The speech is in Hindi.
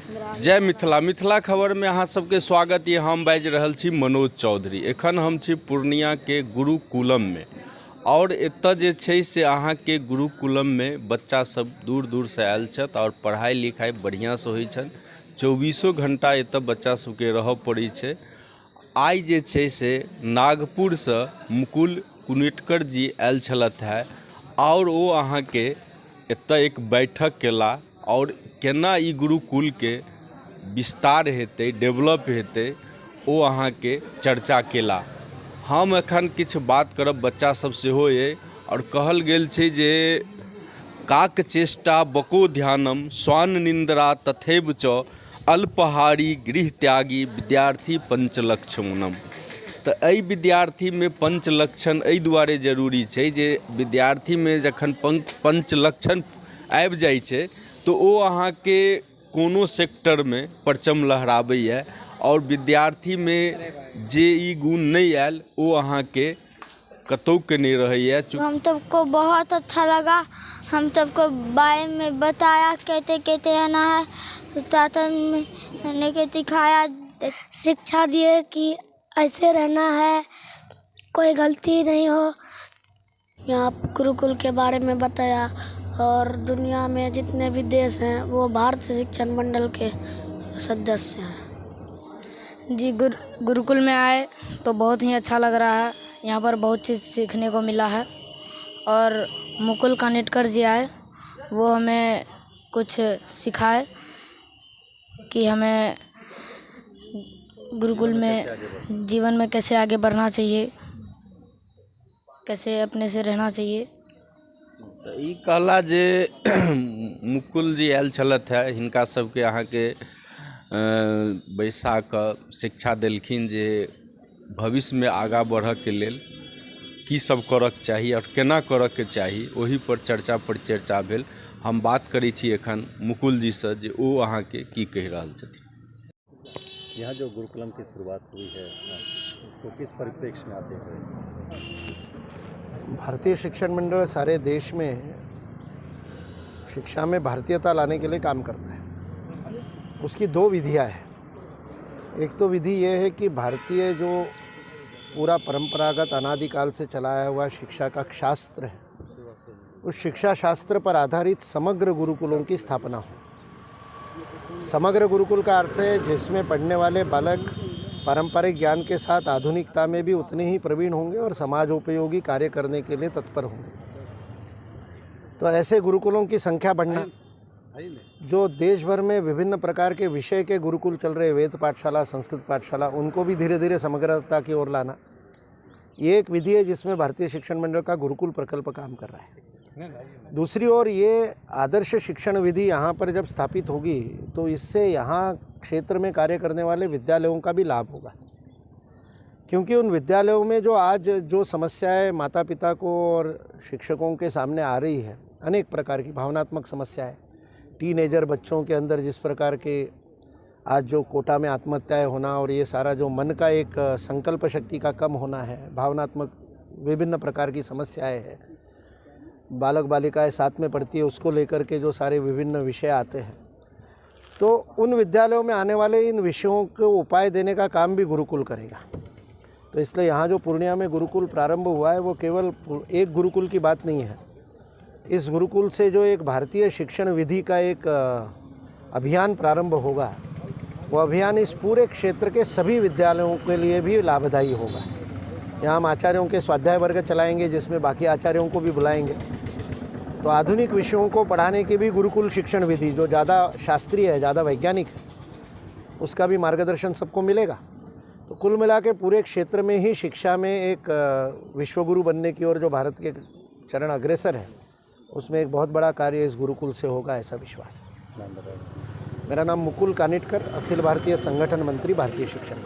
जय मिथिला। मिथिला खबर में अहाँ सबके स्वागत ये। हम बाजि रहल छी मनोज चौधरी। एखन हम छी पूर्णिया के गुरुकुलम में और एतऽ जे छै से अहाँ के गुरुकुलम में बच्चा सब दूर दूर से आयल छथि और पढ़ाई लिखाई बढ़िया से होइ छनि। 24 घंटा एतऽ बच्चा सबके रहऽ पड़ै छै। आइ जे छै से नागपुर से मुकुल कानिटकर जी आयल छलथि है और वो अहाँ के एतऽ एक बैठक केला और केना ई गुरुकुल के विस्तार हेतै, डेवलप हेतै, ओ अहाँ के चर्चा केला। हम एखन किछु बात करब बच्चा सब सेहो ये और कहल गेल छै जे काक चेष्टा बको ध्यानम स्वान निंद्रा तथैव च अल्पहारी गृह त्यागी विद्यार्थी पंचलक्षणम। तो एहि विद्यार्थी में पंचलक्षण एहि दुआरे जरूरी छै जे विद्यार्थी में जखन पंचलक्षण आबि जाइ छै तो ओ अहाँ के कोनो सेक्टर में परचम लहराबैए और विद्यार्थी में जे ई गुण नहीं आयल वो अहाँ के कतौ के नहीं रहैए। हम सबको बहुत अच्छा लगा। हम सबको बारे में बताया कैसे कैसे रहना है, रहने के सिखाया, शिक्षा दिए कि ऐसे रहना है, कोई गलती नहीं हो। यहाँ गुरुकुल के बारे में बताया और दुनिया में जितने भी देश हैं वो भारतीय शिक्षण मंडल के सदस्य हैं। जी गुरुकुल में आए तो बहुत ही अच्छा लग रहा है। यहाँ पर बहुत चीज़ सीखने को मिला है और मुकुल कानिटकर जी आए, वो हमें कुछ सिखाए कि हमें गुरुकुल में जीवन में कैसे आगे बढ़ना चाहिए, कैसे अपने से रहना चाहिए। तो ई कहला जे मुकुल जी आयल छलथि है, हिनका सबके अहाँ के बैसा कऽ शिक्षा देलखिन जे भविष्य में आगा बढ़ऽ के लेल की सब करऽ के चाही और केना करऽ के चाही, ओही पर चर्चा परिचर्चा भेल। हम बात करै छी एखन मुकुल जी से जे ओ अहाँ के की कहि रहल छथिन। यहाँ जो गुरुकुलम की शुरुआत हुई है उसको किस परिप्रेक्ष्य में आप देख रहे हैं? भारतीय शिक्षण मंडल सारे देश में शिक्षा में भारतीयता लाने के लिए काम करता है। उसकी दो विधियां हैं। एक तो विधि ये है कि भारतीय जो पूरा परंपरागत अनादिकाल से चलाया हुआ शिक्षा का शास्त्र है, उस शिक्षा शास्त्र पर आधारित समग्र गुरुकुलों की स्थापना हो। समग्र गुरुकुल का अर्थ है जिसमें पढ़ने वाले बालक पारंपरिक ज्ञान के साथ आधुनिकता में भी उतने ही प्रवीण होंगे और समाजोपयोगी कार्य करने के लिए तत्पर होंगे। तो ऐसे गुरुकुलों की संख्या बढ़ना, जो देश भर में विभिन्न प्रकार के विषय के गुरुकुल चल रहे, वेद पाठशाला, संस्कृत पाठशाला, उनको भी धीरे धीरे समग्रता की ओर लाना, ये एक विधि है जिसमें भारतीय शिक्षण मंडल का गुरुकुल प्रकल्प काम कर रहा है। दूसरी ओर ये आदर्श शिक्षण विधि यहाँ पर जब स्थापित होगी तो इससे यहाँ क्षेत्र में कार्य करने वाले विद्यालयों का भी लाभ होगा, क्योंकि उन विद्यालयों में जो आज जो समस्याएं माता पिता को और शिक्षकों के सामने आ रही है, अनेक प्रकार की भावनात्मक समस्याएं, टीनेजर बच्चों के अंदर जिस प्रकार के आज जो कोटा में आत्महत्याएं होना और ये सारा जो मन का एक संकल्प शक्ति का कम होना है, भावनात्मक विभिन्न प्रकार की समस्याएं हैं, बालक बालिकाएं साथ में पढ़ती है, उसको लेकर के जो सारे विभिन्न विषय आते हैं, तो उन विद्यालयों में आने वाले इन विषयों को उपाय देने का काम भी गुरुकुल करेगा। तो इसलिए यहाँ जो पूर्णिया में गुरुकुल प्रारंभ हुआ है वो केवल एक गुरुकुल की बात नहीं है। इस गुरुकुल से जो एक भारतीय शिक्षण विधि का एक अभियान प्रारंभ होगा, वो अभियान इस पूरे क्षेत्र के सभी विद्यालयों के लिए भी लाभदायी होगा। यहाँ हम आचार्यों के स्वाध्याय वर्ग चलाएंगे जिसमें बाकी आचार्यों को भी बुलाएंगे। तो आधुनिक विषयों को पढ़ाने की भी गुरुकुल शिक्षण विधि जो ज़्यादा शास्त्रीय है, ज़्यादा वैज्ञानिक है, उसका भी मार्गदर्शन सबको मिलेगा। तो कुल मिला के पूरे क्षेत्र में ही शिक्षा में एक विश्वगुरु बनने की ओर जो भारत के चरण अग्रसर है, उसमें एक बहुत बड़ा कार्य इस गुरुकुल से होगा, ऐसा विश्वास है। मेरा नाम मुकुल कानिटकर, अखिल भारतीय संगठन मंत्री, भारतीय शिक्षण।